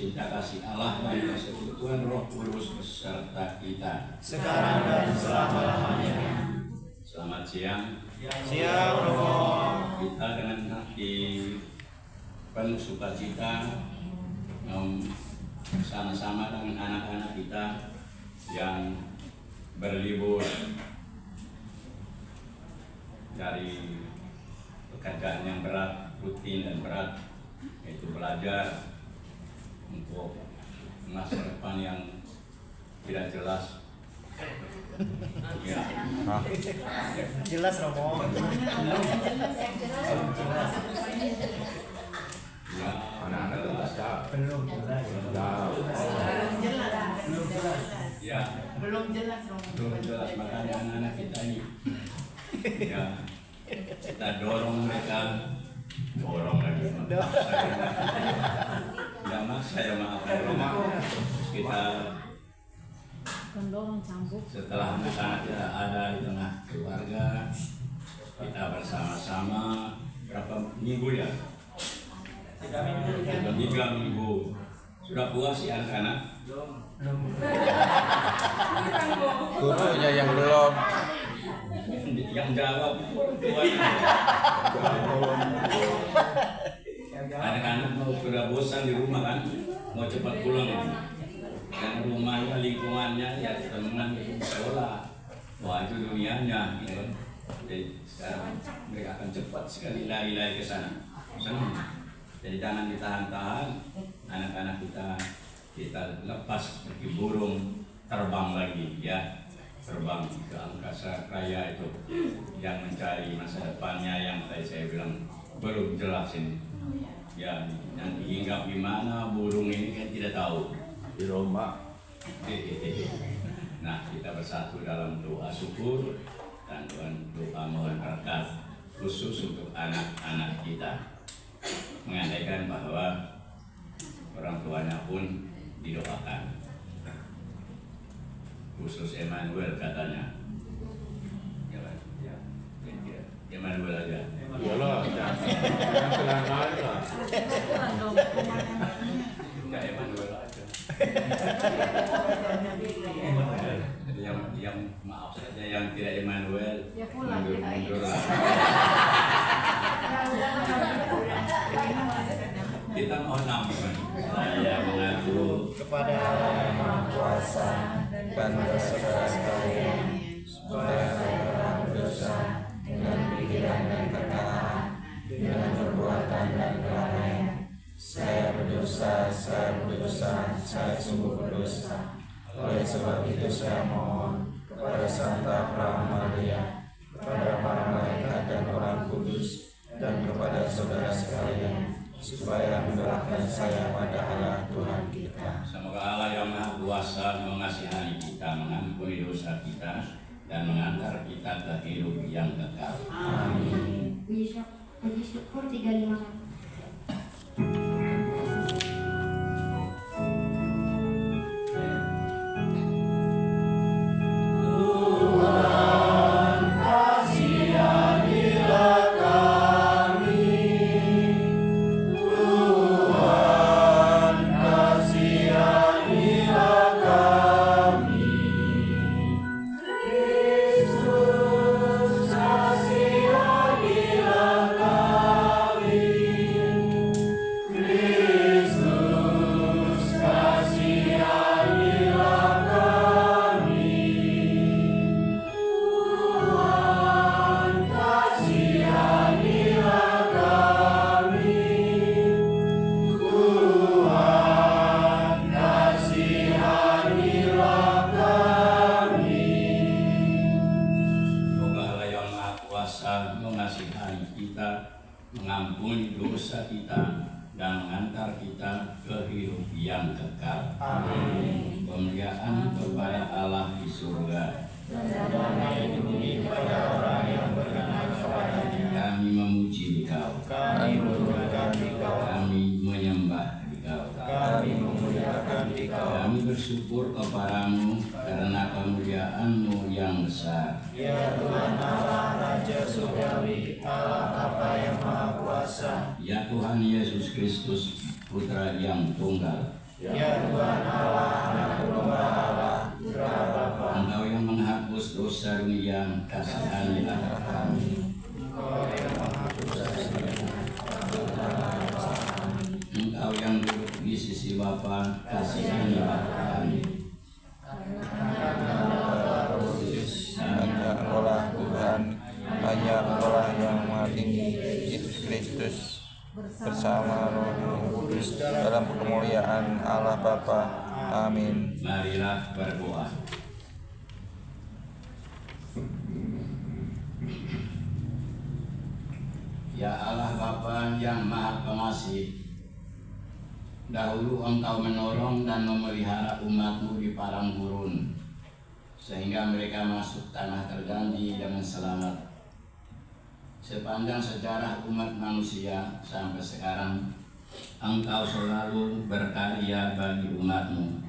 Cinta kasih Allah dan persekutuan Roh Kudus beserta kita sekarang dan selama-lamanya. Selamat siang. Siang, Romo. Kita dengan hati penuh sukacita bersama-sama dengan anak-anak kita yang berlibur dari pekerjaan yang berat, rutin dan berat, yaitu belajar untuk masa depan yang tidak jelas. Ya. Jelas, Romo. Ya, Belum jelas. Ya, Belum jelas, Romo. belum jelas, makanya anak-anak kita ini ya kita dorong mereka, dorong lagi. Saya maaf kita setelah anak-anak kita ada di tengah keluarga, kita bersama-sama berapa minggu ya? 3 minggu. Sudah puas ya anak-anak? Gurunya yang belum. Yang jawab tuanya. Anak-anak mau sudah bosan di rumah kan, mau cepat pulang. Dan rumahnya, lingkungannya, ya teman itu sekolah. Wah itu dunianya, gitu. Jadi sekarang mereka akan cepat sekali lari-lari ke sana. Senang. Jadi jangan ditahan-tahan. Anak-anak kita lepas seperti burung terbang lagi, ya. Terbang ke angkasa raya itu yang mencari masa depannya yang tadi saya bilang belum jelas ini. Ya, nanti hinggap di mana burung ini kan tidak tahu. Di Roma. Nah, kita bersatu dalam doa syukur dan doa mohon berkat khusus untuk anak-anak kita. Mengandaikan bahwa orang tuanya pun didoakan. Khusus Emmanuel katanya. Ya, Emmanuel aja. Iyalah, yang kelangkaan lah. Enggak Emmanuel aja. Jadi yang maaf saja yang tidak Emmanuel mundur lah. Kita mohon ampun. Saya mengaku Kepada Yang Maha Kuasa dan saudara sekalian, supaya saya berdosa dengan pikiran dan perkataan, dengan perbuatan dan kelalaian. Saya berdosa, saya sungguh berdosa. Oleh sebab itu saya mohon kepada Santa Pramudia, kepada para malaikat dan orang kudus, dan kepada saudara sekalian, supaya mendoakan saya pada Allah Tuhan kita. semoga Allah yang Maha Kuasa mengasihani kita, mengampuni dosa kita, dan mengantar kita ke hidup yang kekal. Amin. Puji syukur 35. Mengasihani kita, mengampuni dosa kita, dan mengantar kita ke hidup yang kekal. Amin. Kemuliaan kepada Allah di surga. Damai di bumi kepada orang yang beriman kepadanya. Kami memuji Engkau. Kami memuliakan Engkau. Kami menyembah Engkau. Kami memuliakan Engkau. Kami bersyukur kepadamu karena kemuliaan-Mu yang besar. Ya Tuhan Allah, Raja Surgawi, Allah Bapa yang Maha Kuasa. Ya Tuhan Yesus Kristus, Putra yang tunggal. Ya Tuhan Allah, Anak Domba Allah, Putra Bapa. Engkau yang menghapus dosa dunia, kasihanilah kami. Engkau yang menghapus dosa dunia, Engkau yang duduk di sisi Bapa, kasihanilah kami. hanya Engkaulah Tuhan, hanya Engkaulah yang Maha Tinggi, Yesus Kristus bersama Roh Kudus dalam kemuliaan Allah Bapa. Amin. Marilah berdoa. Ya Allah Bapa yang Maha Pengasih, dahulu Engkau menolong dan memelihara umat-Mu di padang gurun, sehingga mereka masuk tanah terjanji dengan selamat. Sepanjang sejarah umat manusia sampai sekarang, Engkau selalu berkarya bagi umat-Mu.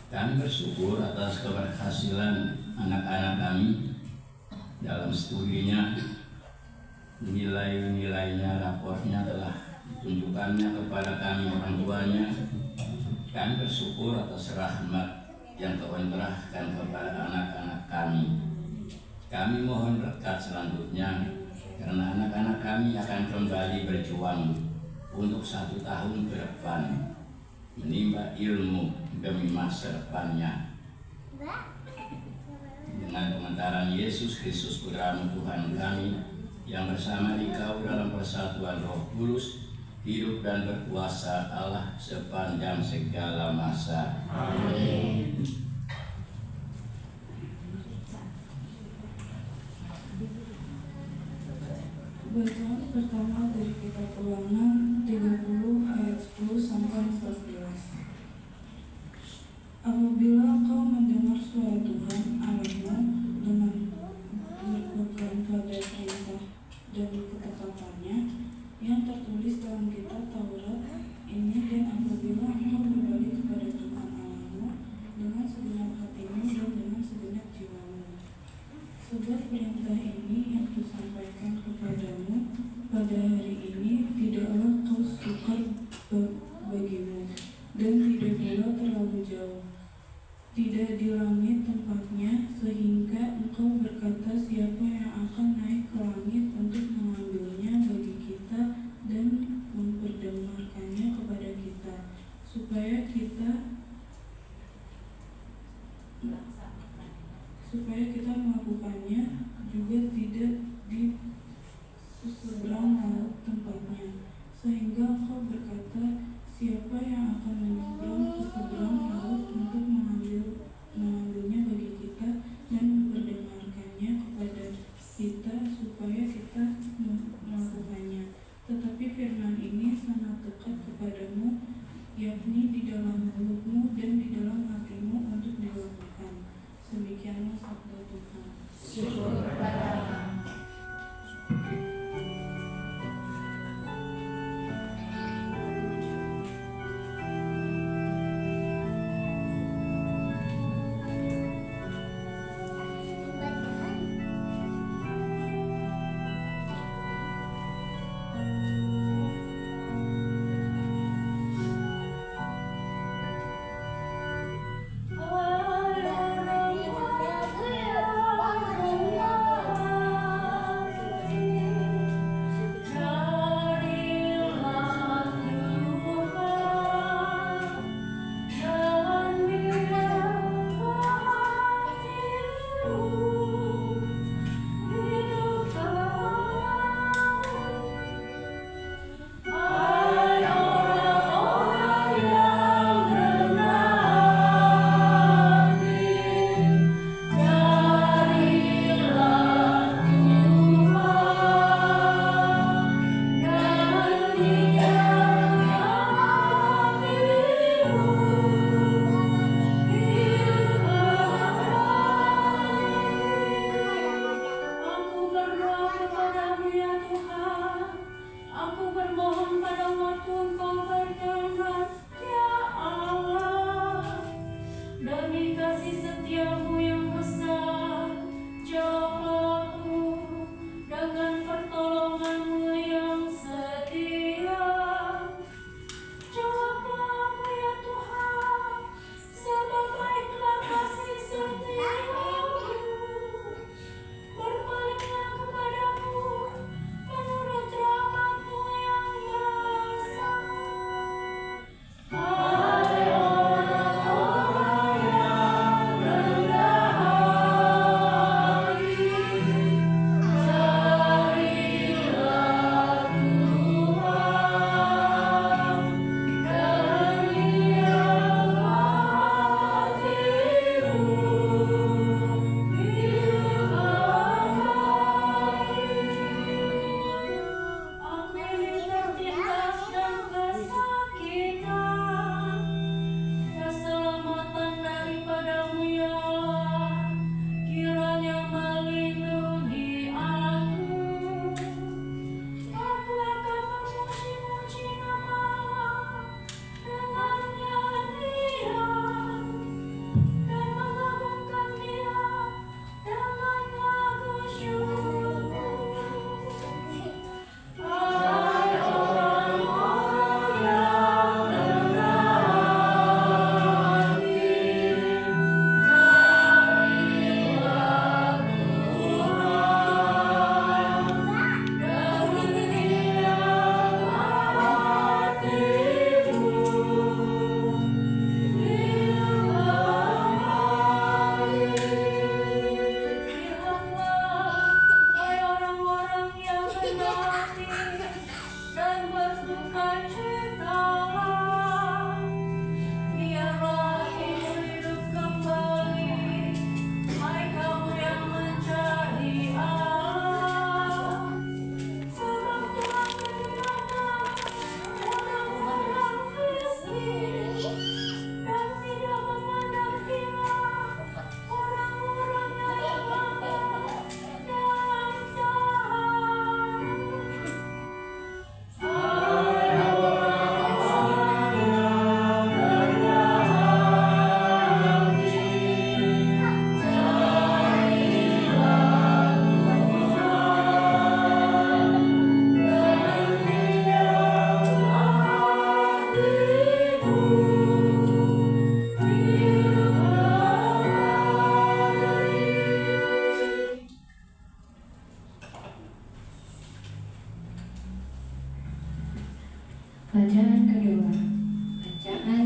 Kami bersyukur atas keberhasilan anak-anak kami dalam studinya. Nilai-nilainya, raportnya telah ditunjukkannya kepada kami orang tuanya. Kami bersyukur atas rahmat yang Kau curahkan kepada anak-anak kami. Kami mohon berkat selanjutnya, karena anak-anak kami akan kembali berjuang untuk 1 tahun ke depan, menimba ilmu demi masa depannya. Dengan pengentaran Yesus Kristus Putra-Mu Tuhan kami, yang bersama Dikau dalam persatuan Roh Kudus, hidup dan berkuasa Allah sepanjang segala masa. Amin. Bacaan pertama dari kitab Ulangan 30 ayat 10 sampai 14. Apabila kau mendengar suara Tuhan Allahmu dengan berpegang pada perintah dan ketetapannya yang tertulis dalam kitab Taurat ini, dan apabila engkau berbalik kepada Tuhan Allahmu dengan segenap hatimu dan dengan segenap jiwamu. Sebab perintah ini yang kusampaikan kepadamu pada hari ini tidaklah kau sukar bagimu, dan tidak pula terlalu jauh, tidak di langit tempatnya, sehingga engkau berkata, siapa yang akan naik ke langit untuk mengambilnya bagi kita dan memperdengarkannya kepada kita, supaya kita melakukannya, juga tidak di seberang laut tempatnya. Sehingga engkau berkata, siapa yang akan menyeberang ke seberang laut untuk mengambilnya bagi kita dan memperdengarkannya kepada kita, supaya kita melakukannya. Tetapi firman ini sangat dekat kepadamu, yakni di dalam mulutmu dan di dalam hatimu untuk dilakukan. Demikianlah sabda Tuhan. Syukur kepada Allah.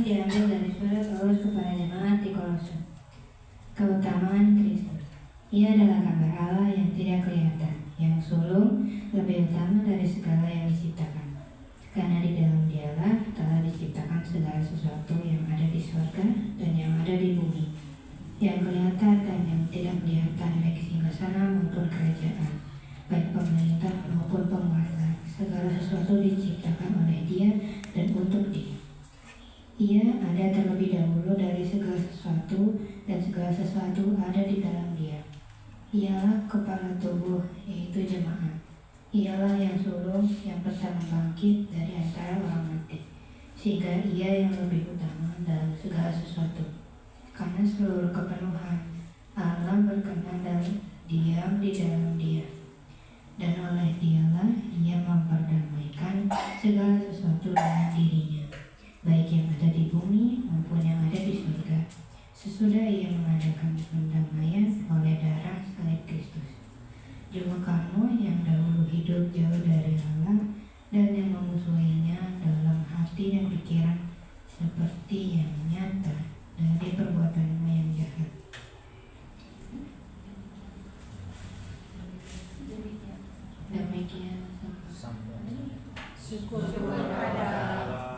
diambil dari surat Paulus kepada jemaat di Kolose. Keutamaan Kristus. Ia adalah gambar Allah yang tidak kelihatan, yang sulung, lebih utama dari segala yang diciptakan. Karena di dalam Dialah telah diciptakan segala sesuatu yang ada di surga dan yang ada di bumi, yang kelihatan dan yang tidak kelihatan, baik singgasana maupun kerajaan, baik pemerintah maupun penguasa. Segala sesuatu diciptakan oleh Dia dan untuk Dia. Ia ada terlebih dahulu dari segala sesuatu, dan segala sesuatu ada di dalam Dia. Ialah kepala tubuh, yaitu jemaat. Ialah yang sulung, yang pertama bangkit dari antara orang mati, sehingga Ia yang lebih utama dalam segala sesuatu. Karena seluruh kepenuhan Allah berkenan dan diam di dalam Dia, dan oleh Dialah Ia memperdamaikan segala sesuatu dengan dirinya, baik yang ada di bumi maupun yang ada di surga, sesudah Ia mengadakan pendamaian oleh darah salib Kristus. Juga kamu yang dahulu hidup jauh dari Allah dan yang memusuhinya dalam hati dan pikiran, seperti yang nyata dari perbuatanmu yang jahat. Demikian Syukur kepada Allah.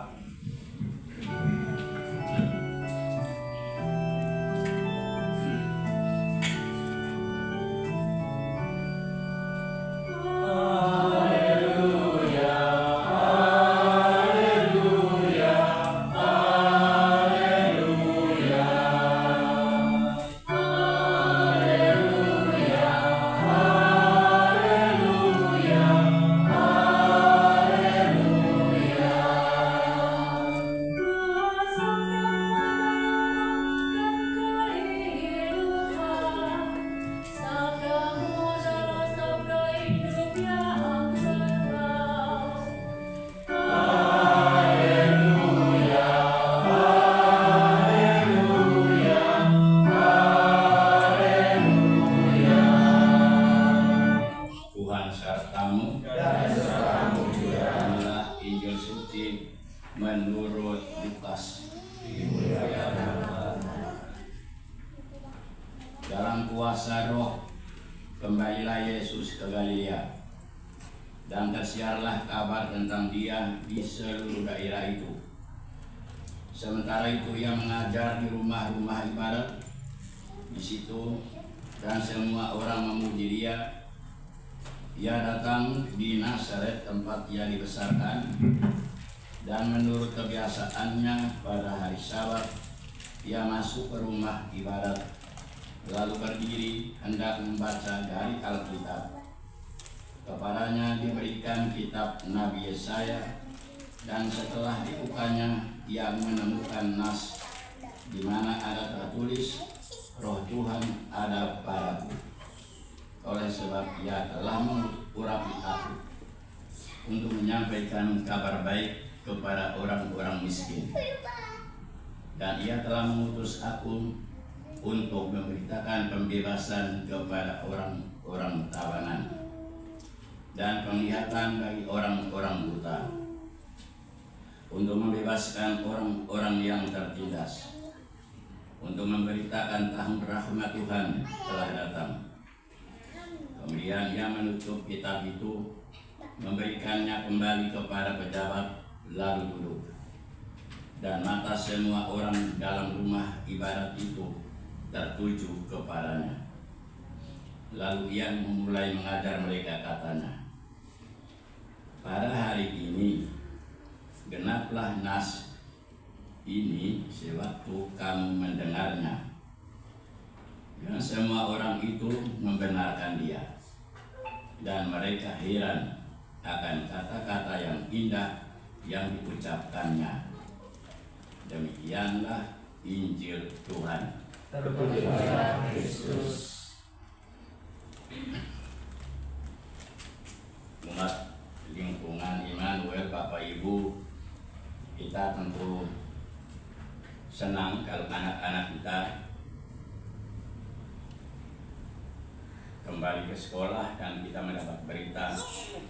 menurut Lukas. Dalam kuasa Roh, kembalilah Yesus ke Galilea, dan tersiarlah kabar tentang Dia di seluruh daerah itu. Sementara itu Ia mengajar di rumah-rumah ibadat di situ, dan semua orang memuji Dia. Ia datang di Nazaret, tempat Ia dibesarkan, dan menurut kebiasaannya pada hari Sabat Ia masuk ke rumah ibadat, lalu berdiri hendak membaca dari Alkitab. Kepadanya diberikan kitab Nabi Yesaya, dan setelah dibukanya ia menemukan nas di mana ada tertulis, Roh Tuhan ada padaku, oleh sebab Ia telah mengurapi aku untuk menyampaikan kabar baik kepada orang-orang miskin, dan Ia telah mengutus aku untuk memberitakan pembebasan kepada orang-orang tawanan dan penglihatan bagi orang-orang buta, untuk membebaskan orang-orang yang tertindas, untuk memberitakan tahun rahmat Tuhan telah datang. Kemudian Ia menutup kitab itu, memberikannya kembali kepada pejabat, lalu duduk. Dan mata semua orang dalam rumah ibadat itu tertuju kepadanya. Lalu Ia memulai mengajar mereka, katanya, pada hari ini genaplah nas ini sewaktu kamu mendengarnya. Dan semua orang itu membenarkan Dia, dan mereka heran akan kata-kata yang indah yang diucapkannya. Demikianlah Injil Tuhan. Terpujilah Kristus. Umat lingkungan Immanuel, Bapak Ibu, kita tentu senang kalau anak-anak kita kembali ke sekolah, dan kita mendapat berita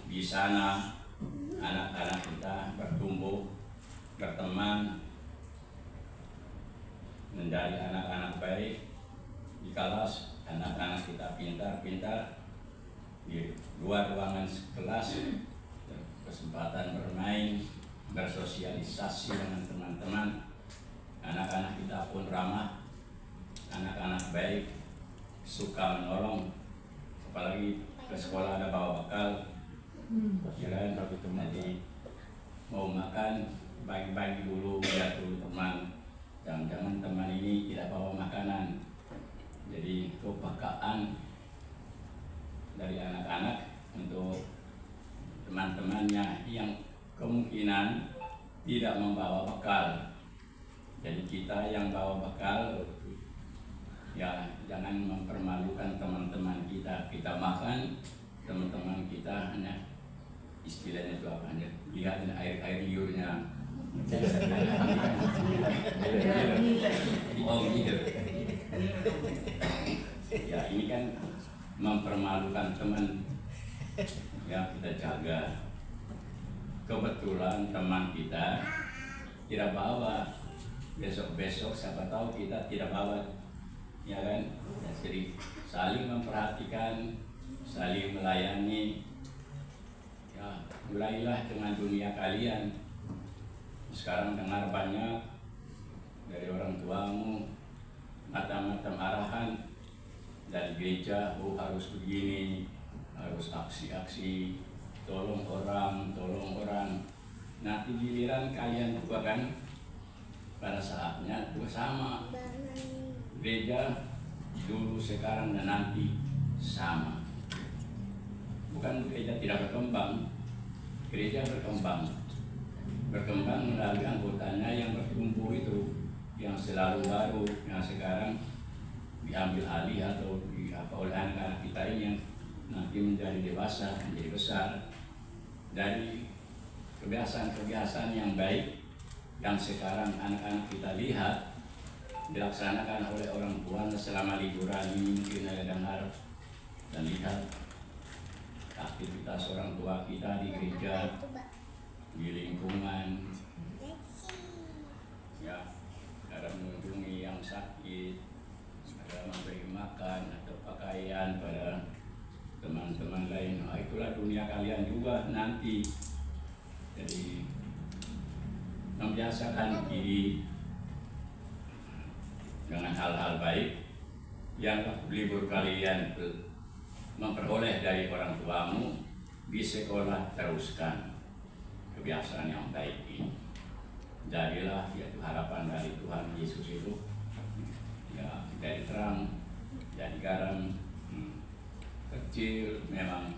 di sana anak-anak kita bertumbuh, berteman, menjadi anak-anak baik di kelas, anak-anak kita pintar-pintar di luar ruangan kelas, kesempatan bermain, bersosialisasi dengan teman-teman, anak-anak kita pun ramah, anak-anak baik, suka menolong, apalagi ke sekolah ada bawa bekal, kirain nanti mau makan bagi-bagi dulu, lihat dulu teman, jangan-jangan teman ini tidak bawa makanan. Jadi kepekaan dari anak-anak untuk teman-temannya yang kemungkinan tidak membawa bekal. Jadi kita yang bawa bekal, ya jangan mempermalukan teman-teman kita. Kita makan, teman-teman kita hanya istilahnya itu apa, hanya lihat air liurnya. Oh gitu. Ya ini kan mempermalukan teman, ya kita jaga. Kebetulan teman kita tidak bawa, besok-besok siapa tahu kita tidak bawa, ya kan? Ya, jadi saling memperhatikan, saling melayani. Ya, mulailah dengan dunia kalian. Sekarang dengar banyak dari orang tuamu macam-macam arahan dari gereja, harus begini, harus aksi-aksi, tolong orang. Nanti giliran kalian juga kan pada saatnya juga sama. Gereja dulu, sekarang, dan nanti sama. Bukan gereja tidak berkembang, gereja berkembang melalui anggotanya yang bertumbuh itu, yang selalu baru, yang sekarang diambil alih atau oleh anak-anak kita ini yang nanti menjadi dewasa, menjadi besar. Dari kebiasaan-kebiasaan yang baik yang sekarang anak-anak kita lihat dilaksanakan oleh orang tua selama liburan ini, mungkin ada dengar dan lihat aktivitas orang tua kita di gereja, di lingkungan, ya, ada mengunjungi yang sakit, ada memberi makan atau pakaian pada teman-teman lain. Nah, itulah dunia kalian juga nanti. Jadi membiasakan diri dengan hal-hal baik yang libur kalian memperoleh dari orang tuamu di sekolah, teruskan kebiasaan yang baik ini. Jadilah, yaitu harapan dari Tuhan Yesus itu, ya, dari terang, jadi garam. Kecil, memang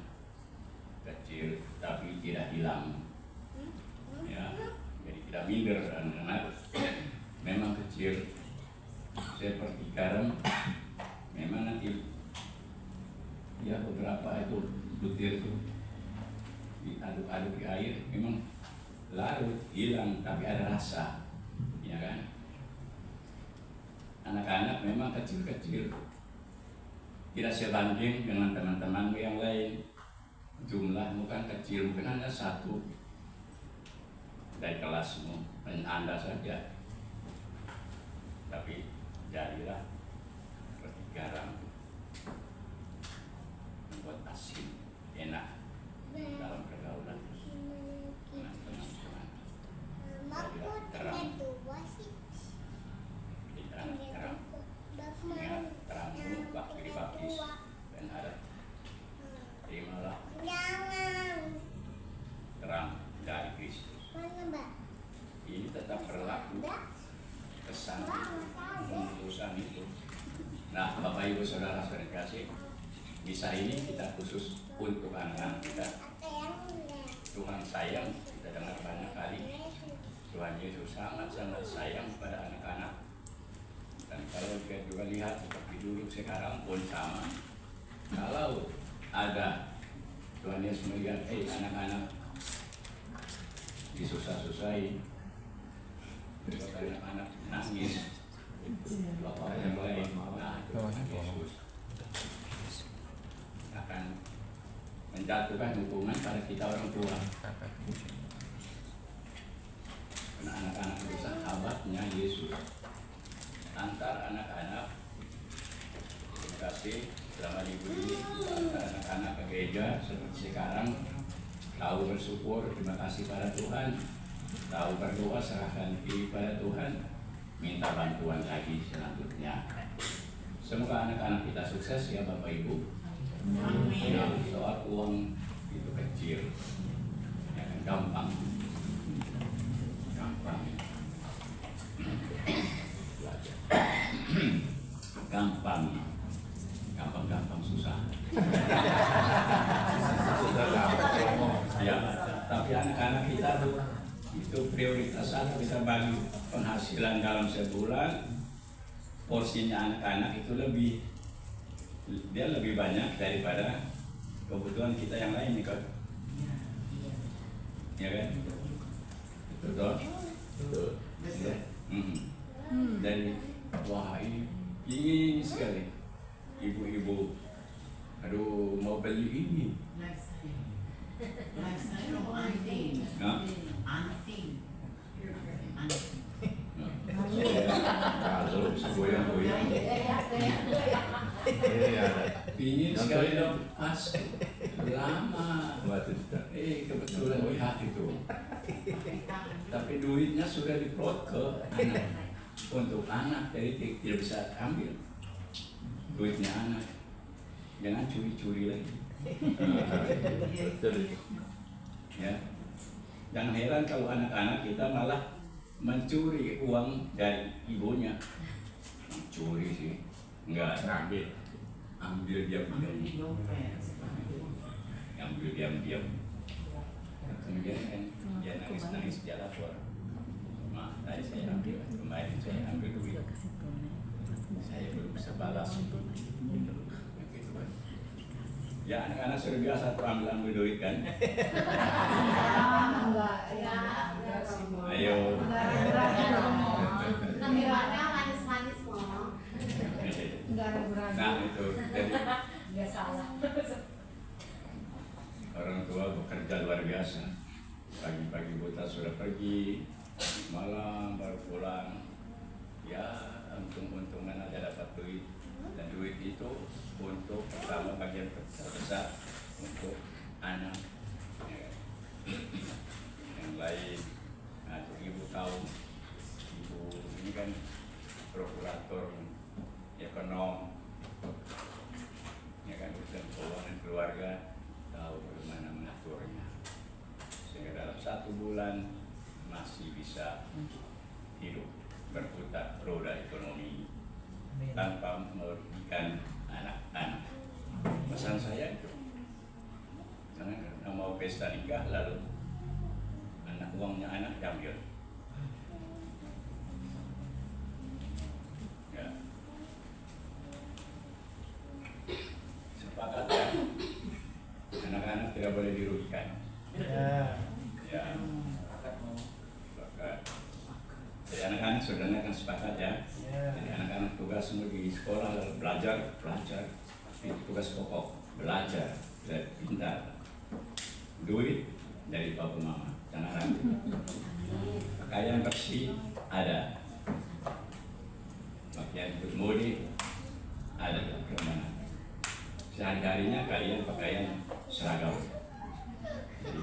kecil, tapi tidak hilang. Ya, jadi tidak minder anak-anak. Memang kecil, seperti garam. Memang nanti, ya beberapa itu butir itu diaduk-aduk di air, memang larut, hilang, tapi ada rasa, ya kan? Anak-anak memang kecil-kecil, tidak sebanding dengan teman-temanmu yang lain. Jumlahmu kan kecil, mungkin hanya satu dari kelasmu, hanya Anda saja. Tapi jadilah seperti garam, membuat asin, enak dalam pergaulan dengan teman-teman. Jadilah terang, terang. Ingat terangmu waktu dibaptis dan ada. Terimalah terang dari Kristus. Ini tetap berlaku pesan keputusan itu. Nah, Bapak Ibu Saudara-saudara kasih, kisah ini kita khusus untuk anak-anak kita. Tuhan sayang, kita dengar banyak kali. Tuhan Yesus sangat-sangat sayang pada anak-anak. Dan kalau kita juga lihat seperti dulu, sekarang pun sama. Kalau ada Tuhan Yesus melihat anak-anak disusah-susahin, anak-anak nangis, bapak yang lain, nah Tuhan Yesus akan menjatuhkan hukuman pada kita orang tua. Karena anak-anak itu sahabatnya Yesus. antar anak-anak. Terima kasih selama libur ini antar anak-anak ke gereja seperti sekarang. Tahu bersyukur, terima kasih pada Tuhan. Tahu berdoa, serahkan diri pada Tuhan. Minta bantuan lagi selanjutnya. Semoga anak-anak kita sukses ya Bapak Ibu. Ya, soal uang itu kecil, ya, gampang. Gampang susah. Sudah dapat ngomong. Ya, tapi anak-anak kita tuh itu prioritas satu, kita bagi penghasilan dalam sebulan, porsinya anak-anak itu dia lebih banyak daripada kebutuhan kita yang lain nih kan? Ya kan? Betul. Betul. Ya. Dari wah ini sekali ibu-ibu, aduh mau beli ini. Nah, kalau goyang-goyang, Iya. pingin Yang sekali goyang. pas lama. Waduh, sudah. Kebetulan lihat itu. Tapi duitnya sudah diplot ke anak. Untuk anak, jadi tidak bisa ambil duitnya anak. Jangan curi-curi lagi. Betul itu. Ya. Jangan heran kalau anak-anak kita malah mencuri uang dari ibunya. Mencuri sih. Enggak, Ngambil. ambil diam-diam. Ambil diam-diam. Kemudian kan dia nangis-nangis, dia lapor. Ma, tadi saya ambil, kemarin saya ambil duit. Saya belum bisa balas. Gitu kan. Ya anak-anak sudah biasa tuh ambil duit kan. Ayo. Nampilannya manis-manis kok. Nah itu jadi orang tua bekerja luar biasa. Pagi-pagi buta sudah pergi, malam baru pulang. Ya untung-untungan aja dapat duit. Dan duit itu untuk pertama bagian terbesar untuk anak. Ya. Yang lain, nah itu ibu tahu, ibu ini kan prokurator ekonom, ya kan urusan keuangan keluarga, tahu bagaimana mengaturnya sehingga dalam 1 bulan masih bisa hidup berputar roda ekonomi tanpa merugikan anak-anak. Pesan saya itu, karena mau pesta nikah lalu uangnya anak diambil. Ya. Sepakat ya, anak-anak tidak boleh dirugikan. Ya. Sepakat. Jadi anak-anak sebenarnya kan sepakat ya. Jadi anak-anak tugas semua di sekolah belajar, itu tugas pokok, belajar, pintar, duit dari papa mama. Jangan ragu. Pakaian bersih ada, pakaian bermodi ada kemana. Sehari-harinya kalian pakaian seragam. Jadi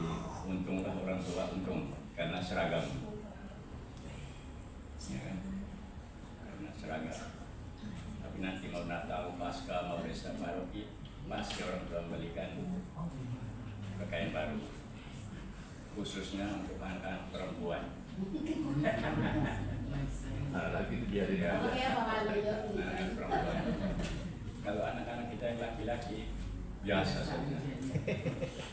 untunglah orang tua, untung karena seragam. Ya kan? Karena seragam. Tapi nanti mau Natal, Paskah, mau pesta paroki, pasti orang tua membelikan pakaian baru. Khususnya untuk anak-anak perempuan. Nah, lagi biarin aja. Anak-anak perempuan. Kalau anak-anak kita yang laki-laki biasa saja.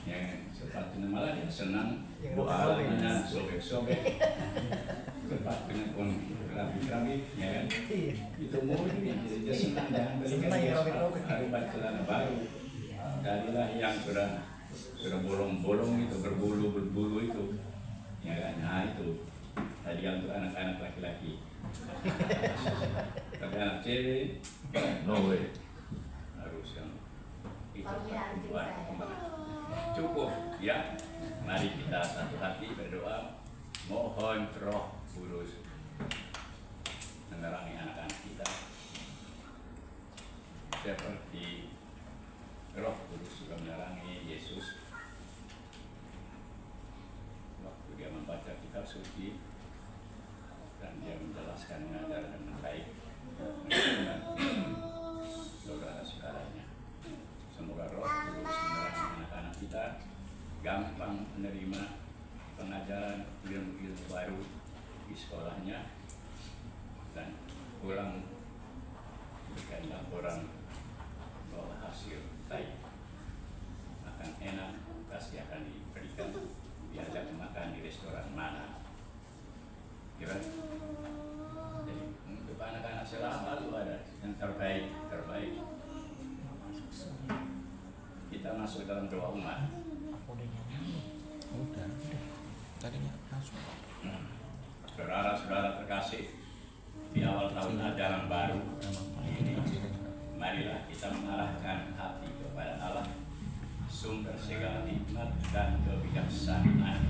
Yang sepatunya malah dia senang, buahnya sobek-sobek, sepatunya pun kerabit-kerabit, ya kan? Itu murni, dia senang jangan belikan dia sepatu celana baru. Darilah yang sudah bolong-bolong itu, berbulu itu, ya kan? Nah itu tadi untuk anak-anak laki-laki. Tapi anak cewek No way. harus yang itu perempuan. Cukup ya, mari kita satu hati berdoa, mohon Roh Kudus menerangi anak-anak kita. seperti Roh Kudus juga menerangi Yesus waktu dia membaca kitab suci dan dia menjelaskan mengajar dengan baik saudara-saudaranya. Semoga Roh Kudus menerangi anak-anak kita gampang menerima pengajaran ilmu-ilmu baru di sekolahnya dan pulang berikan laporan bahwa hasil baik akan enak, pasti akan diberikan, diajak makan di restoran mana. Kira jadi untuk anak-anak selalu ada yang terbaik. Kita masuk dalam doa umat. Udah. Tadinya langsung. Saudara-saudara terkasih, di awal tahun ajaran baru ini, marilah kita mengarahkan hati kepada Allah, sumber segala hikmat dan kebijaksanaan.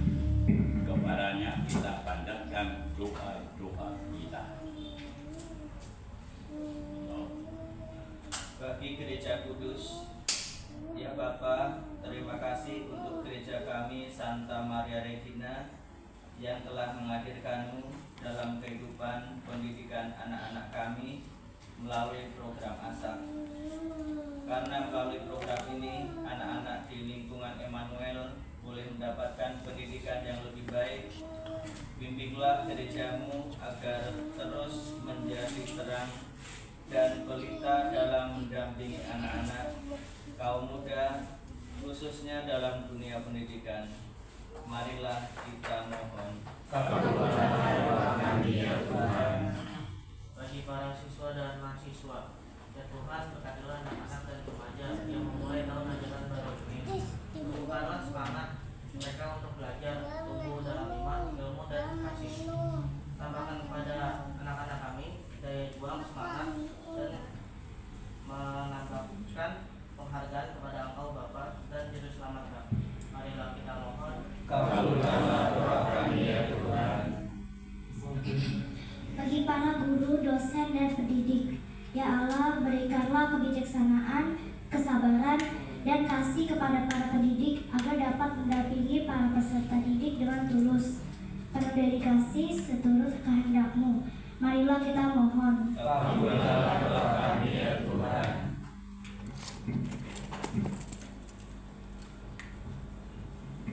Kepadanya kita panjatkan doa-doa kita. Bagi Gereja Kudus, ya Bapa, terima kasih untuk gereja kami Santa Maria Regina yang telah menghadirkan-Mu dalam kehidupan pendidikan anak-anak kami melalui program ASAK. Karena melalui program ini, anak-anak di lingkungan Emmanuel boleh mendapatkan pendidikan yang lebih baik. Bimbinglah gereja-Mu agar terus menjadi terang dan pelita dalam mendampingi anak-anak, kaum muda, khususnya dalam dunia pendidikan. Marilah kita mohon. Kabulkanlah kami ya Tuhan. Bagi para siswa dan mahasiswa, ya Tuhan, berkatilah anak-anak dan remaja yang memulai tahun ajaran baru ini. Tumbuhkanlah semangat mereka untuk belajar, tumbuh dalam iman, ilmu, dan kasih. Tambahkan kepada anak-anak kami daya juang, semangat, dan menambahkan penghargaan kepada Engkau Bapa dan Juru Selamat kami. Marilah kita mohon. Kabulkanlah doa kami ya Tuhan. Bagi para guru, dosen, dan pendidik, ya Allah, berikanlah kebijaksanaan, kesabaran, dan kasih kepada para pendidik agar dapat mendampingi para peserta didik dengan tulus, penuh dedikasi seturut kehendak-Mu. Marilah kita mohon. Kabulkanlah doa kami ya Tuhan.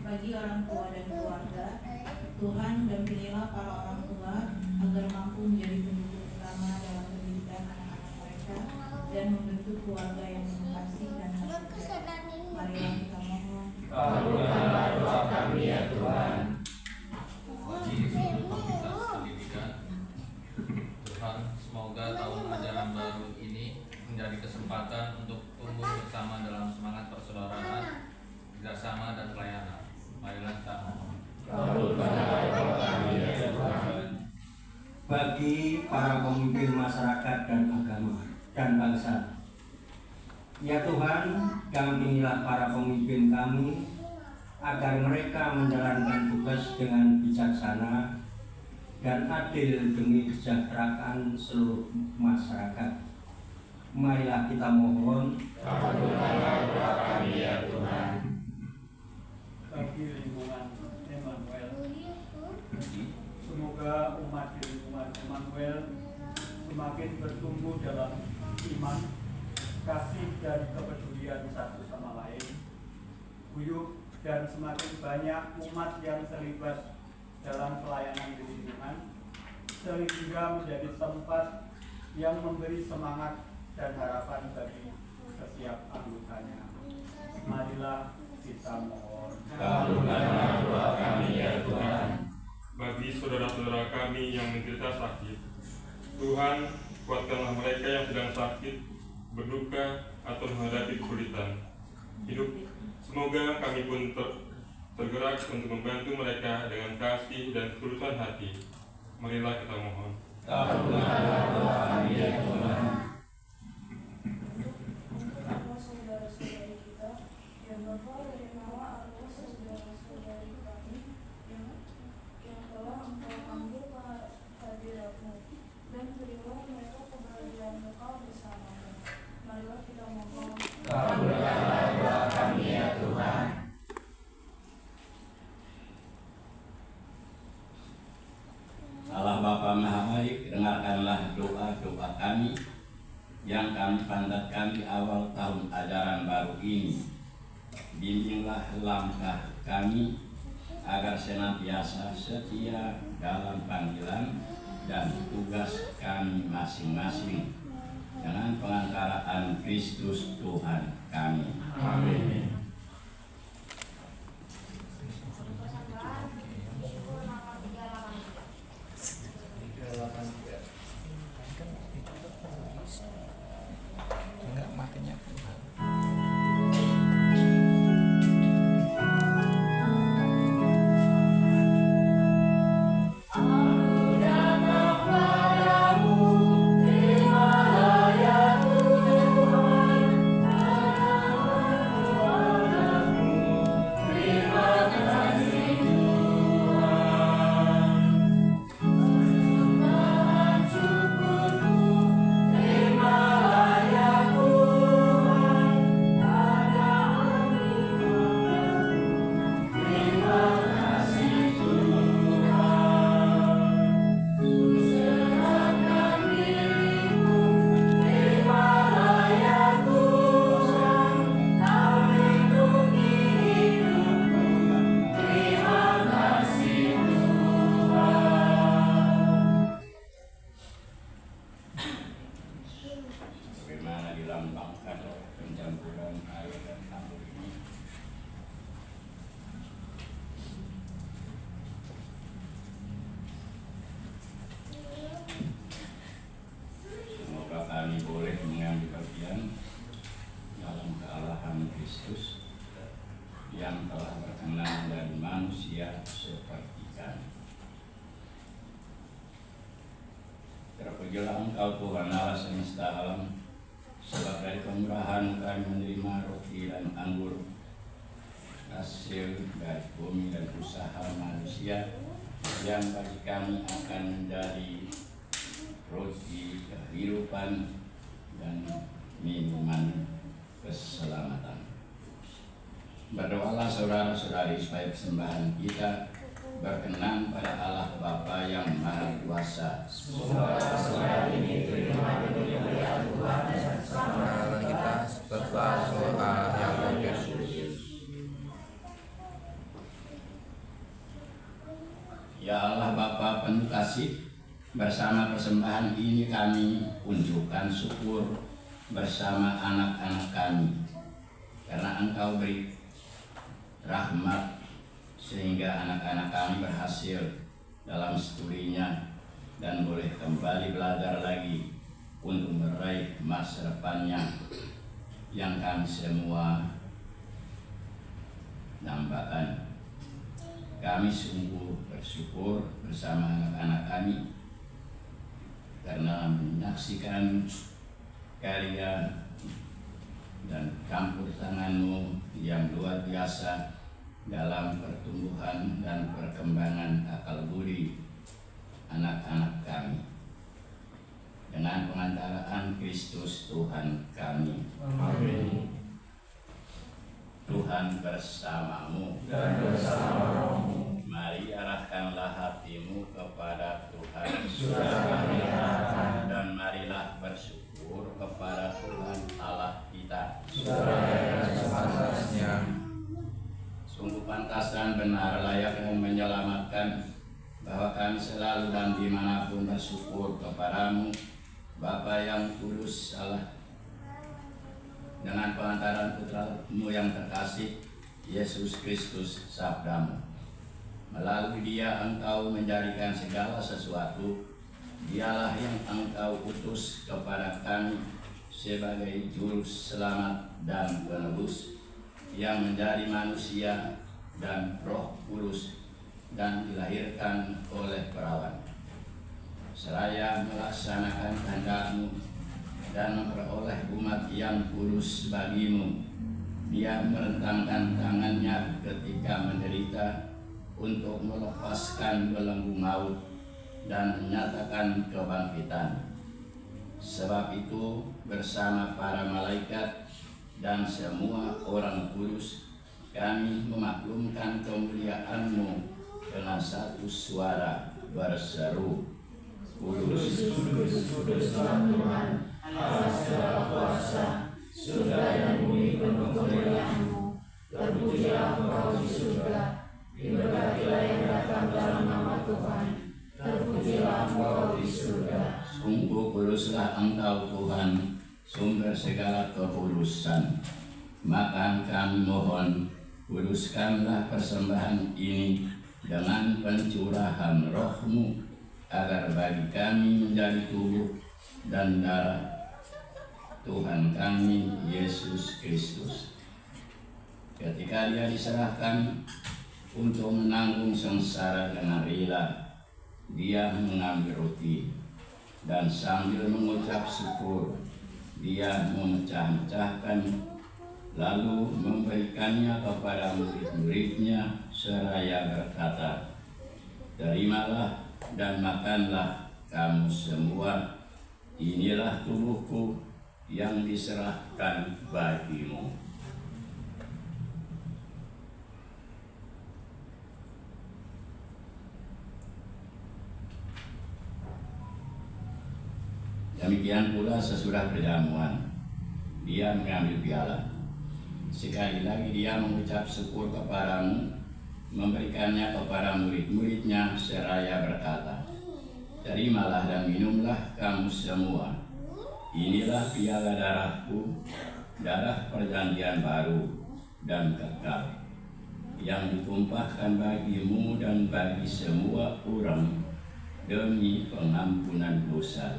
Bagi orang tua dan keluarga, Tuhan dampingilah para orang tua agar mampu menjadi pendukung utama dalam pendidikan anak-anak mereka dan membentuk keluarga yang penuh kasih dan kasih. Marilah kita mohon. Kabulkanlah doa kami ya Tuhan. Bagi seluruh komunitas pendidikan, Tuhan, semoga tahun ajaran baru ini menjadi kesempatan untuk tumbuh bersama dalam semangat persaudaraan, kerjasama, dan pelayanan. Marilah kita mohon. Kabulkanlah doa kami ya Tuhan. Bagi para pemimpin masyarakat dan agama dan bangsa, ya Tuhan, dampingilah para pemimpin kami agar mereka menjalankan tugas dengan bijaksana dan adil demi kesejahteraan seluruh masyarakat. Marilah kita mohon. Kabulkanlah doa kami ya Tuhan. Bagi lingkungan Emmanuel, semoga umat di lingkungan Emmanuel semakin bertumbuh dalam iman, kasih, dan kepedulian satu sama lain, guyup, dan semakin banyak umat yang terlibat dalam pelayanan di lingkungan, sehingga menjadi tempat yang memberi semangat dan harapan bagi setiap anggotanya. Marilah kita mohon. Kabulkanlah doa kami ya Tuhan. Bagi saudara-saudara kami yang menderita sakit, Tuhan, kuatkanlah mereka yang sedang sakit, berduka, atau menghadapi kesulitan hidup. Semoga kami pun tergerak untuk membantu mereka dengan kasih dan ketulusan hati. Marilah kita mohon. Kabulkanlah doa kami ya Tuhan. Saudara-saudari kita yang berasal dari nama arwah saudara-saudari kami yang telah Engkau ambil hadirat-Mu dan berilah mereka kebahagiaan kekal bersama-Mu. Marilah kita dengarkanlah doa-doa kami yang kami panjatkan di awal tahun ajaran baru ini. Bimbinglah langkah kami agar senantiasa setia dalam panggilan dan tugas kami masing-masing dengan pengantaraan Kristus Tuhan kami. Amin. Enggak, matinya. Bagaimana dilambangkan oleh pencampuran air dan tambur ini. Semoga kami boleh mengambil bagian dalam kealahan Kristus yang telah berkenan dari manusia seperti kami. Terpujilah Engkau Tuhan Allah semesta alam, sebab dari kemurahan kami menerima roti dan anggur, hasil dari bumi dan usaha manusia yang bagi kami akan menjadi roti kehidupan dan minuman keselamatan. Berdoalah saudara-saudari supaya persembahan kita berkenan pada Allah Bapa yang Maha Kuasa. Semoga ini terima kemuliaan Tuhan dan kita serta doa yang kudus. Ya Allah Bapa penuh kasih, bersama persembahan ini kami unjukkan syukur bersama anak-anak kami, karena Engkau beri rahmat sehingga anak-anak kami berhasil dalam studinya dan boleh kembali belajar lagi untuk meraih masa depannya yang kami semua dambakan. Kami sungguh bersyukur bersama anak-anak kami karena menyaksikan karya dan campur tangan-Mu yang luar biasa dalam pertumbuhan dan perkembangan akal budi anak-anak kami. Dengan pengantaraan Kristus Tuhan kami. Amin. Tuhan bersamamu Dan bersamamu. Mari arahkanlah hatimu kepada Tuhan. Sudah kami arahkan. Dan marilah bersyukur kepada Tuhan Allah kita. Sudah sepantasnya. Sungguh pantas dan benar, layak dan menyelamatkan, bahwa kami selalu dan dimanapun bersyukur kepadamu, Bapa yang kudus Allah, dengan pengantaran Putra-Mu yang terkasih, Yesus Kristus sabdamu. Melalui Dia Engkau menjadikan segala sesuatu. Dialah yang Engkau utus kepada kami sebagai juru selamat dan penebus, yang menjadi manusia dan Roh Kudus dan dilahirkan oleh perawan. Seraya melaksanakan kehendak-Mu dan memperoleh umat yang kudus bagimu, Dia merentangkan tangannya ketika menderita untuk melepaskan belenggu maut dan menyatakan kebangkitan. Sebab itu bersama para malaikat dan semua orang kudus kami memaklumkan kemuliaan-Mu dengan satu suara berseru, kudus. Kuduslah Tuhan, Allah segala kuasa, surga dan bumi penuh kemuliaan-Mu. Terpujilah Engkau di surga, diberkatilah yang datang dalam nama Tuhan. Terpujilah Engkau di surga. Sungguh kuduslah Engkau Tuhan, sumber segala kekudusan. Maka kami mohon, kuduskanlah persembahan ini dengan pencurahan Roh-Mu, agar bagi kami menjadi tubuh dan darah Tuhan kami Yesus Kristus. Ketika Dia diserahkan untuk menanggung sengsara dengan rela, Dia mengambil roti dan sambil mengucap syukur, Dia memecah-mecahkan, lalu memberikannya kepada murid-muridnya seraya berkata, "Terimalah dan makanlah kamu semua, inilah tubuhku yang diserahkan bagimu." Demikian pula sesudah perjamuan, Dia mengambil piala. Sekali lagi Dia mengucap syukur kepadamu, memberikannya kepada murid-muridnya seraya berkata, "Terimalah dan minumlah kamu semua. Inilah piala darahku, darah perjanjian baru dan kekal, yang ditumpahkan bagimu dan bagi semua orang demi pengampunan dosa.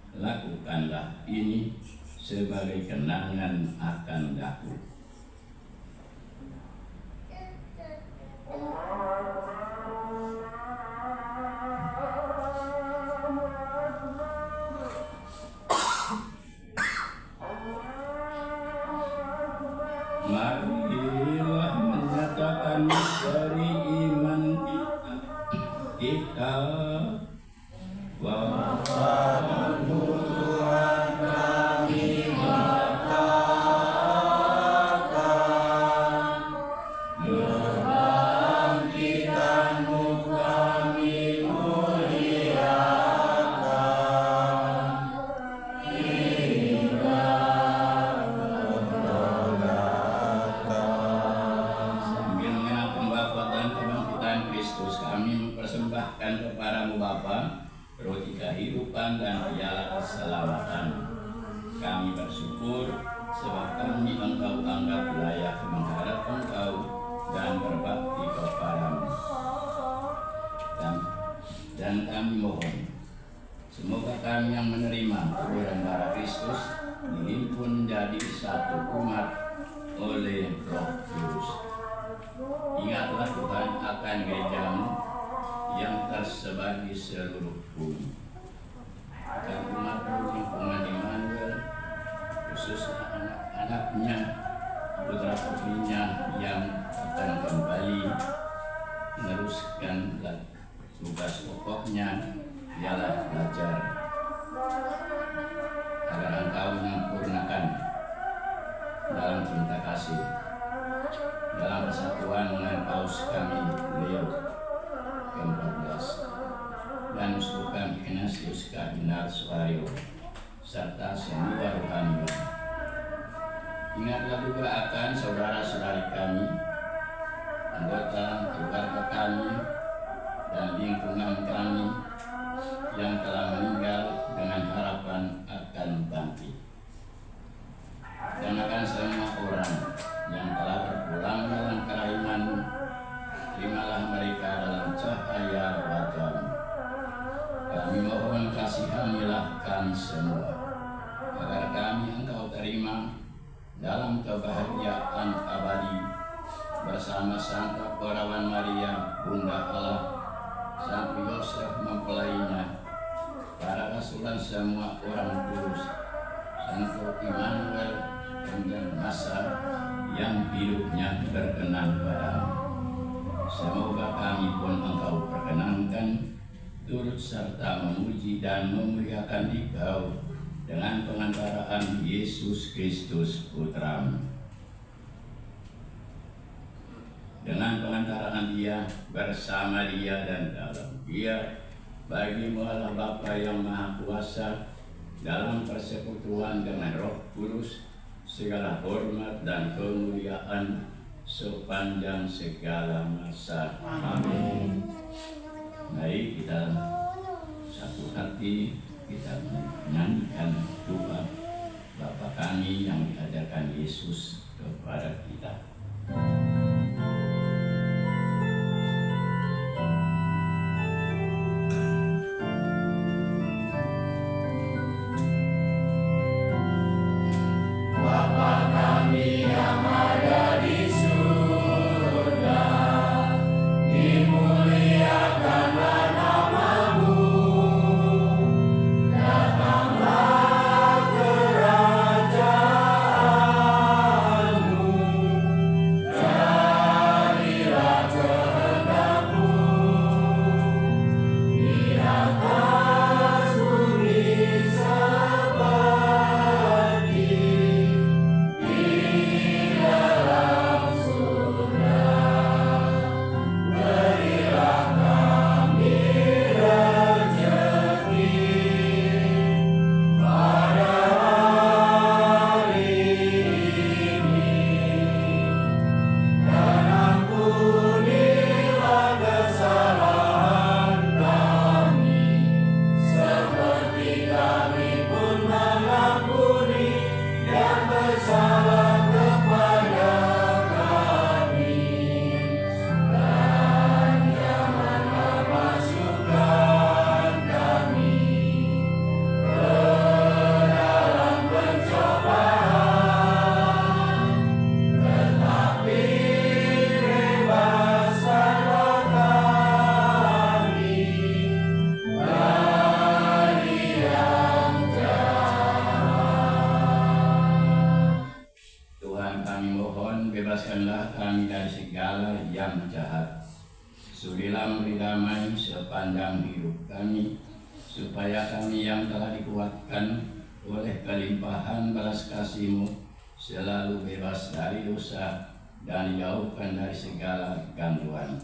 Lakukanlah ini sebagai kenangan akan aku." Marilah menyatakan dari iman kita bahwa Tuhan kami mengatakan, membangkitkan-Mu kami muliakan, hingga Engkau datang. Sambil mengenal pembaptisan dan kebangkitan Kristus, kami mempersembahkan kepadamu Bapa roti kehidupan dan piala keselamatan. Kami bersyukur sebab kami Engkau anggap layak menghadap Engkau dan berbakti kepadamu. Dan kami mohon, semoga kami yang menerima tubuh dan darah Kristus dihimpun menjadi satu umat oleh Roh Kudus. Ingatlah Tuhan akan gereja-Mu yang tersebar di seluruh bumi, dan umat-Mu lingkungan Immanuel, khususnya anak-anaknya, putra-putrinya yang akan kembali meneruskan tugas pokoknya, ialah belajar, agar Engkau menyempurnakan dalam cinta kasih, dalam persatuan dengan Paus kami Leo ke-14 dan Uskup kami Ignatius Kardinal Suaryo serta semua rohani. Ingatlah juga akan saudara-saudari kami, anggota keluarga kami dan lingkungan kami yang telah meninggal dengan harapan akan bangkit, dan akan semua orang yang telah berpulang dalam kerahim-Mu. Terimalah mereka dalam cahaya wajah-Mu. Kami mohon kasihanilah kami semua, agar kami Engkau terima dalam kebahagiaan abadi bersama Santa Perawan Maria, Bunda Allah, Santo Yosef mempelainya, para rasul dan semua orang kudus, Santo Immanuel dan masa yang hidupnya berkenan padamu. Semoga kami pun Engkau perkenankan turut serta memuji dan memuliakan Dikau dengan pengantaraan Yesus Kristus Putra-Mu. Dengan pengantaraan Dia, bersama Dia dan dalam Dia, Bagimu Allah Bapa yang Maha Kuasa, dalam persekutuan dengan Roh Kudus, segala hormat dan kemuliaan sepanjang segala masa. Amin. Mari kita satu hati kita menyanyikan doa Bapa kami yang diajarkan Yesus kepada kita. Bebaskanlah kami dari segala yang jahat. Sudilah beri damai sepanjang hidup kami, supaya kami yang telah dikuatkan oleh kelimpahan balas kasih-Mu selalu bebas dari dosa dan dijauhkan dari segala gangguan,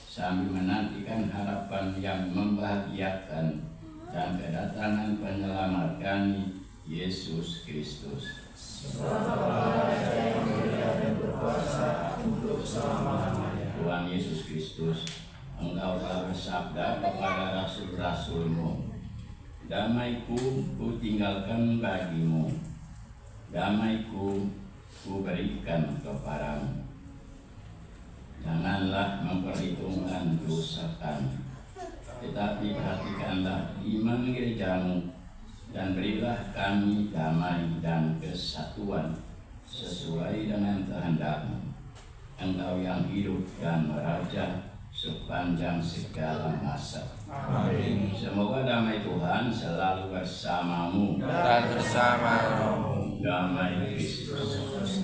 sambil menantikan harapan yang membahagiakan dan kedatangan penyelamat kami, Yesus Kristus. Tuhan Yesus Kristus, Engkau telah bersabda kepada rasul-rasul-Mu, damai-Ku tinggalkan bagimu, damai-Ku berikan kepadamu. Janganlah memperhitungkan dosa kami, tetapi perhatikanlah iman gereja-Mu, dan berilah kami damai dan kesatuan sesuai dengan kehendak-Mu, Engkau yang hidup dan meraja sepanjang segala masa. Amin. Semoga damai Tuhan selalu bersamamu dan bersamamu. Damai Kristus. Dosa,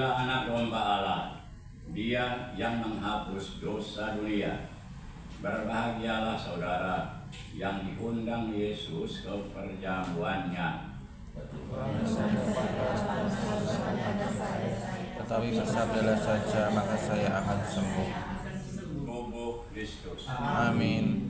inilah anak domba Allah, Dia yang menghapus dosa dunia. Berbahagialah saudara yang diundang Yesus ke perjamuannya. Tetapi bersabdalah saja, maka saya akan sembuh. Tubuh Kristus. Amin.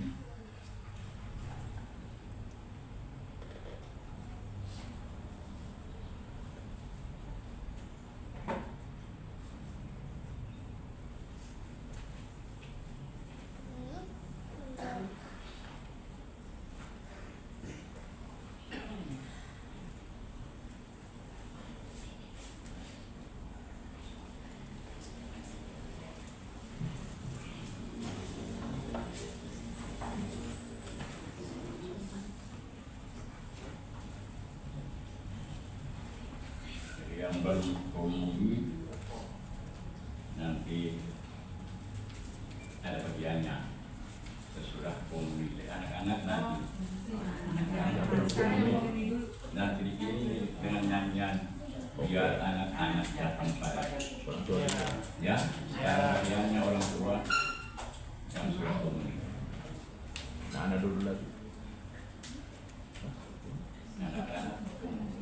Yang berkomuni nanti ada bagiannya sesudah komuni anak-anak nanti dikirim dengan nyanyian biar anak-anak datang pada ya. Sekarang bagiannya orang tua yang sudah komuni. Mana dulu lagi? Anak-anak komuni.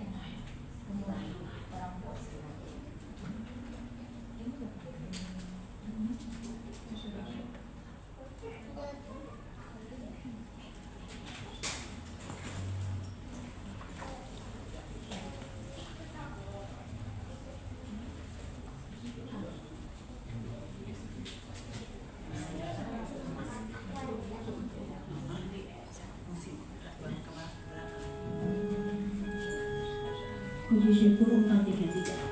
Puji syukur 433.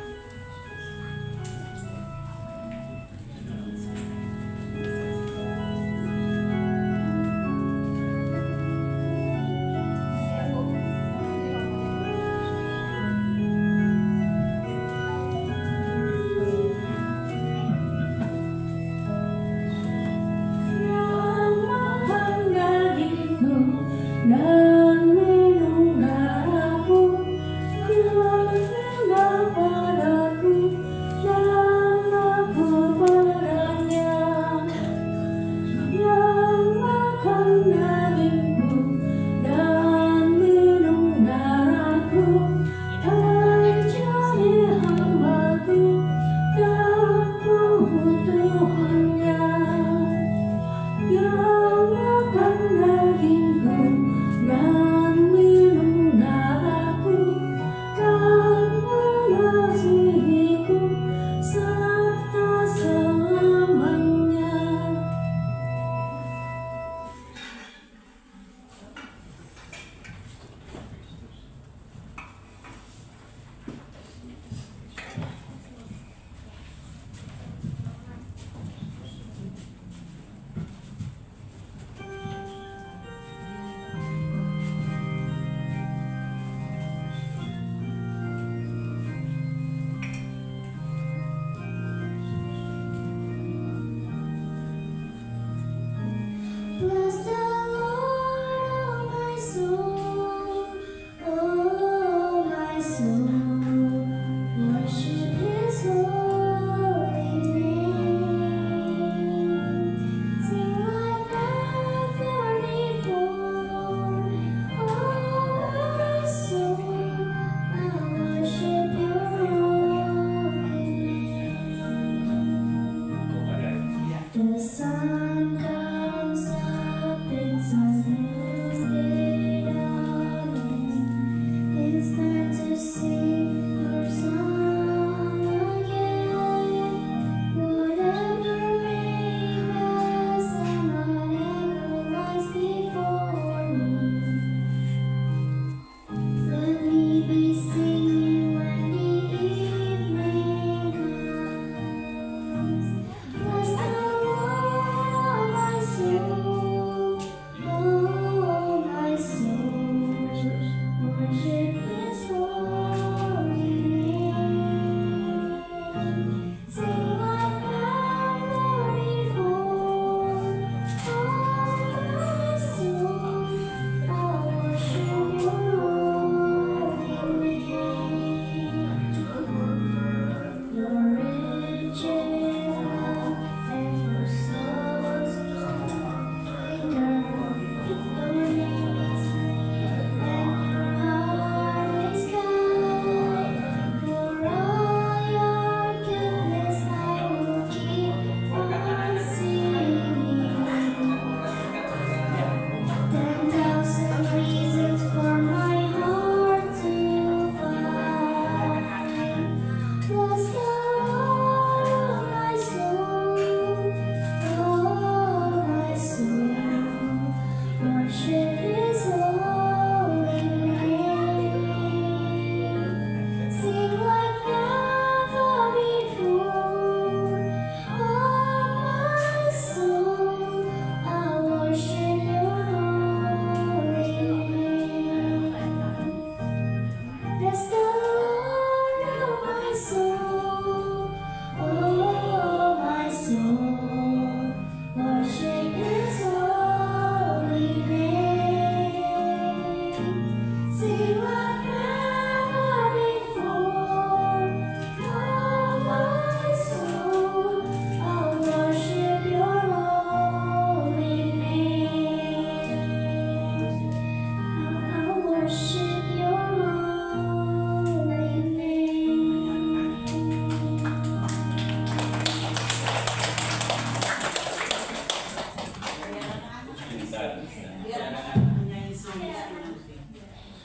Yang makan dagingku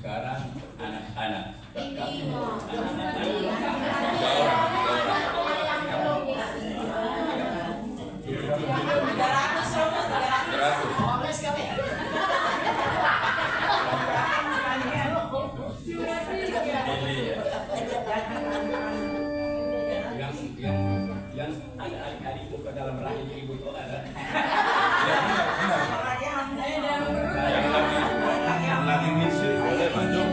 Sekarang anak-anak. Yang ada adik-adik itu ke dalam rahim ibu itu ada. Yang lagi misi boleh masuk.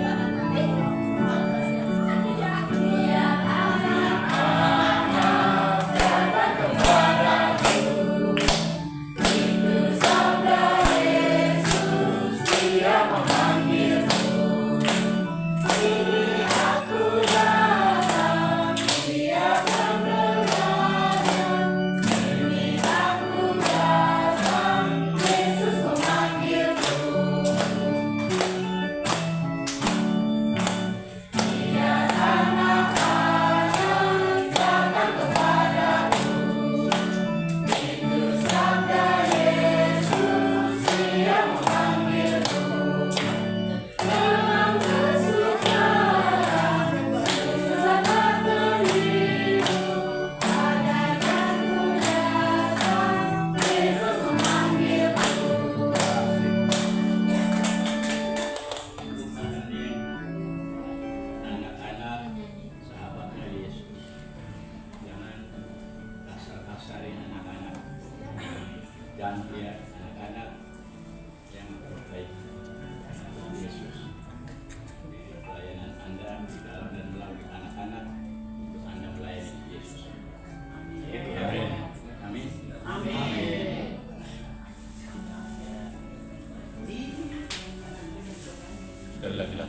Dan ya anak-anak yang terbaik Yesus di pelayanan Anda di dalam dan melalui anak-anak untuk Anda melayani Yesus. Amin. Amin. Amin. Sekali lagi lah.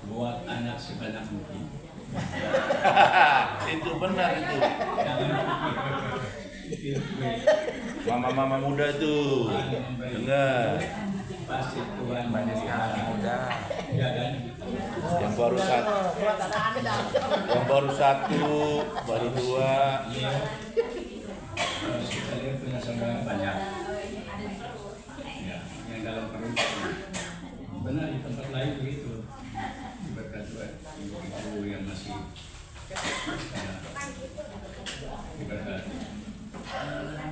Buat anak sebanyak mungkin. Itu benar itu. Mama-mama muda tuh. Dengar. Pasti Tuhan Banyak anak muda. ya kan? Yang baru satu, baru dua. Terus kita lihat punya saudara banyak. Ya, yang dalam perut. Benar di tempat lain begitu. Berkat Tuhan, ibu-ibu yang masih berkat.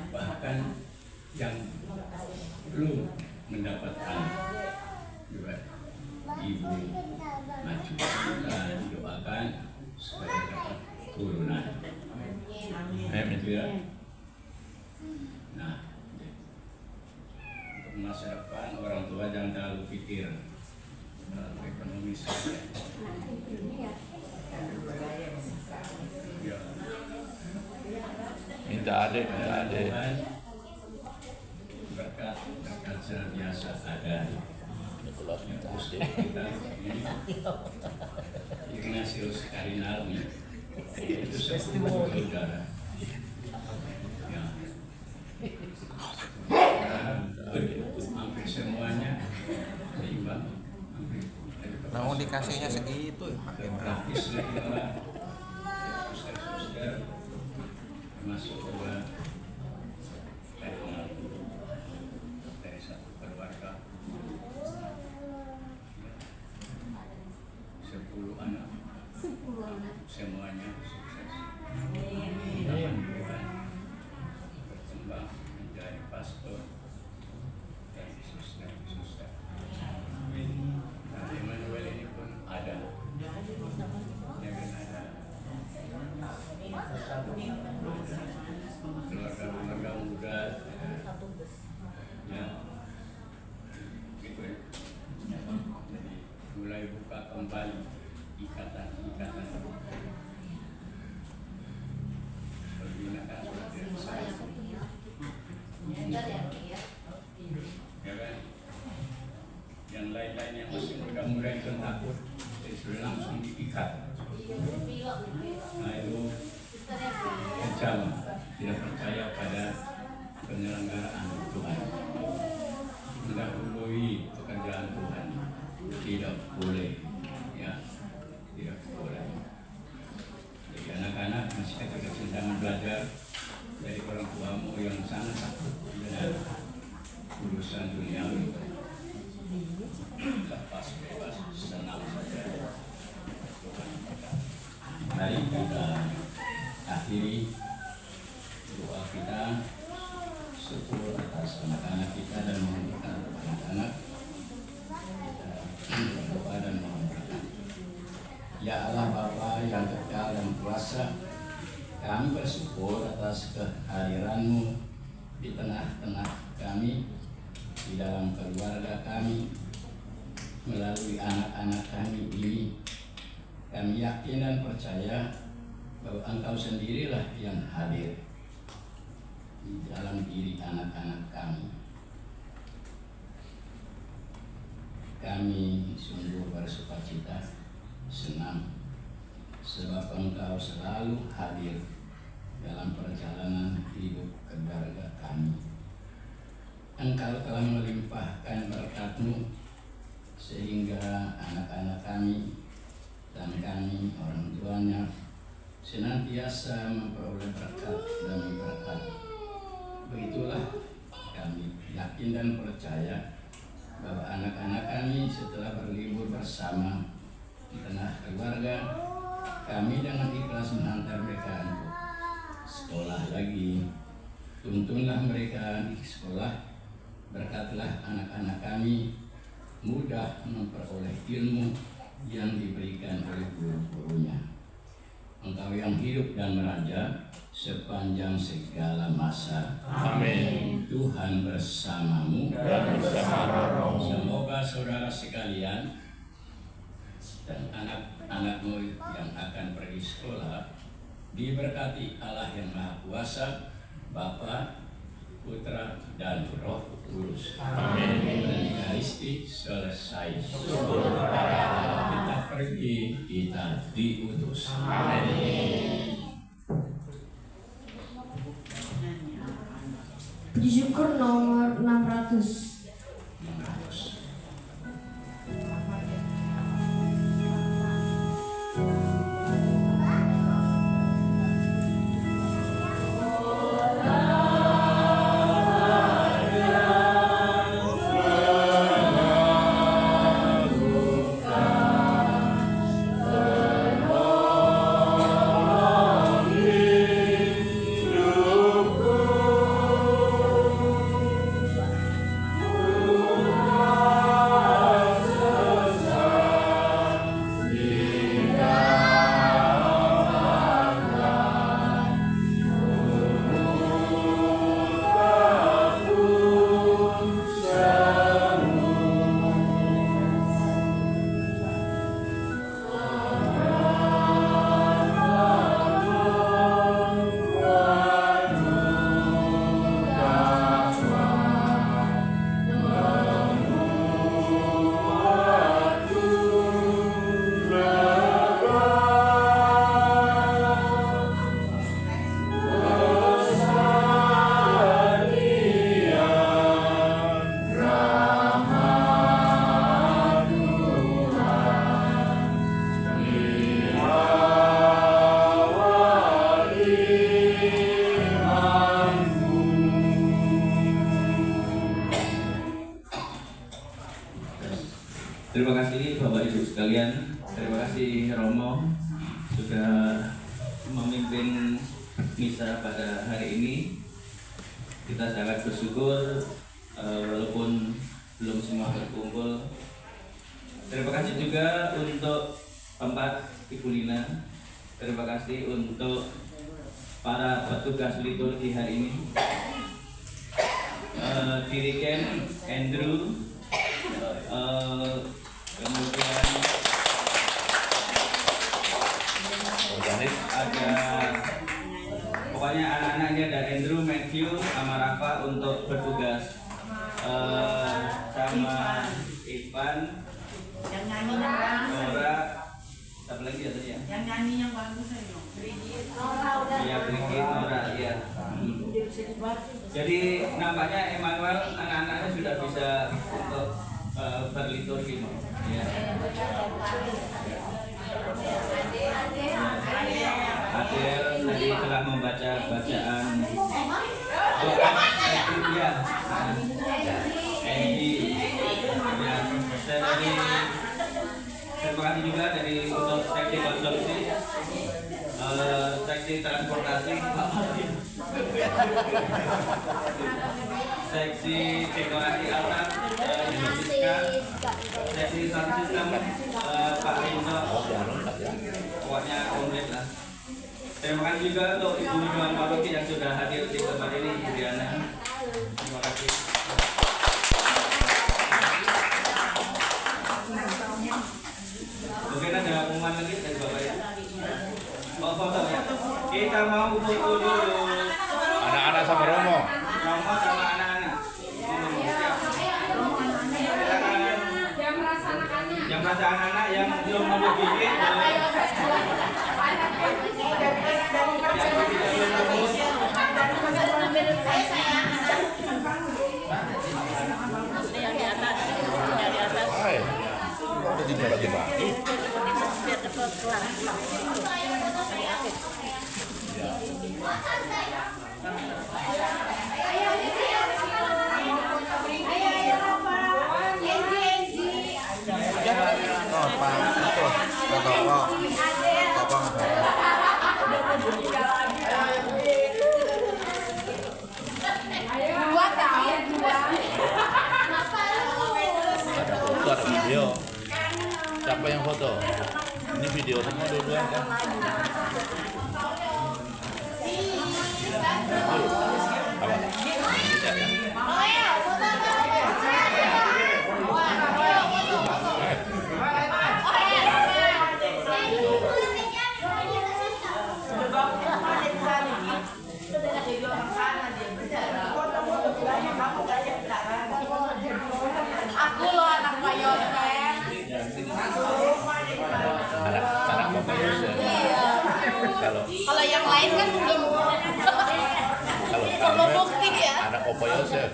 Bahkan yang belum mendapatkan juga ibu maju dan doakan supaya dapat turunan. Amin. Ya. Nah, untuk masa depan orang tua jangan terlalu pikir ekonomi saja. Ya. Minta adik. Berkat senantiasa ada. Nicholas minta adik. Kita ini Ignatius Karinalmi itu sepupu saudara. Ya. Hampir semuanya seimbang. Mau dikasihnya segitu ya makin Praktis lagi orang suster termasuk dua dari satu keluarga. kembali ikatan pergunakan surat yang sah. Ya kan? Yang lain-lain yang masih muda-muda itu takut, jadi sudah langsung diikat. Nah itu kejam, tidak percaya pada penyelenggaraan Tuhan, mendahului pekerjaan Tuhan, tidak boleh, ya, tidak boleh. Jadi anak-anak masih kecil-kecil jangan belajar dari orang tuamu yang sangat takut dengan urusan duniawi. Lepas bebas, senang saja. Mari kita akhiri doa kita, syukur atas anak-anak kita dan memberkati anak-anak. Kita berdoa dan memberkati. Ya Allah Bapa yang kekal dan kuasa, kami bersyukur atas kehadiran-Mu di tengah-tengah kami, di dalam keluarga kami, melalui anak-anak kami ini. Kami yakin dan percaya bahwa Engkau sendirilah yang hadir di dalam diri anak-anak kami. Kami sungguh bersukacita, senang, sebab Engkau selalu hadir dalam perjalanan hidup keluarga kami. Engkau telah melimpahkan berkat-Mu sehingga anak-anak kami dan kami orang tuanya senantiasa memperoleh berkat demi berkat. Begitulah kami yakin dan percaya bahwa anak-anak kami setelah berlibur bersama di tengah keluarga kami dengan ikhlas menghantar mereka untuk sekolah lagi. Tuntunlah mereka di sekolah, berkatlah anak-anak kami mudah memperoleh ilmu yang diberikan oleh guru-gurunya. Engkau yang hidup dan meraja sepanjang segala masa. Amin. Tuhan bersamamu dan bersama rohmu. Semoga saudara sekalian dan anak-anakmu yang akan pergi sekolah diberkati Allah yang Maha Kuasa, Bapa, Putra, dan Roh Kudus. Amin. Ekaristi selesai. Kita pergi, kita diutus. Amin. Puji syukur nomor 600. Terima kasih Bapak Ibu sekalian, terima kasih Romo sudah memimpin misa pada hari ini. Kita sangat bersyukur walaupun belum semua berkumpul. Terima kasih juga untuk tempat Ibu Lina. Terima kasih untuk para petugas liturgi hari ini, Dirigen Andrew, kemudian untuk bertugas sama Ivan, yang nyanyinya bagus. Nora, apa lagi ya tadi ya? Yang nyanyinya bagus ayo. Brigit, Nora udah. Iya, Brigit, Nora, iya. Jadi nampaknya Emmanuel anak-anaknya sudah bisa untuk berliturgi, ya. Adel tadi telah membaca bacaan doa ya. Terima kasih juga dari untuk seksi konsumsi, seksi transportasi, seksi dekorasi altar, seksi sound system, Pak Rindo, pokoknya komplit lah. Terima kasih juga untuk Ibu Johan Paroki yang sudah hadir di tempat ini, Ibu Diana. Terima kasih. Mungkin ada pengumuman lagi dari Bapak ya? Oh, foto ya? Kita mau foto dulu. Anak-anak sama Romo. Romo sama anak-anak. Yang merasa anak-anak yang belum mau bikin. Ada di bagi-bagi. Oh, Pak itu. Bapak Foto, ada video. Siapa yang foto? Ini video semua duluan kan? Apa? Bisa ya? Aku loh anak Pak Yosef. Anak Bapak Yosef. Kalau yang lain kan belum Kalau bukti ya. anak Bapak Yosef.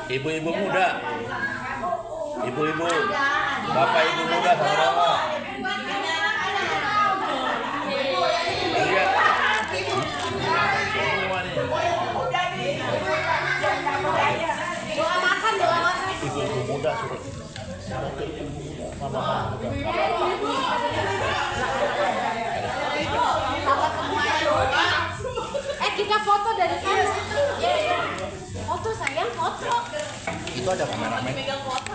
Ibu-ibu muda, ibu-ibu, bapak ibu muda sama Romo. Lihat, semua nih. Doa makan. Ibu-ibu muda suruh. Mama muda. Kita foto dari sana. Foto sayang, foto. Itu ada kameramen. Megang foto.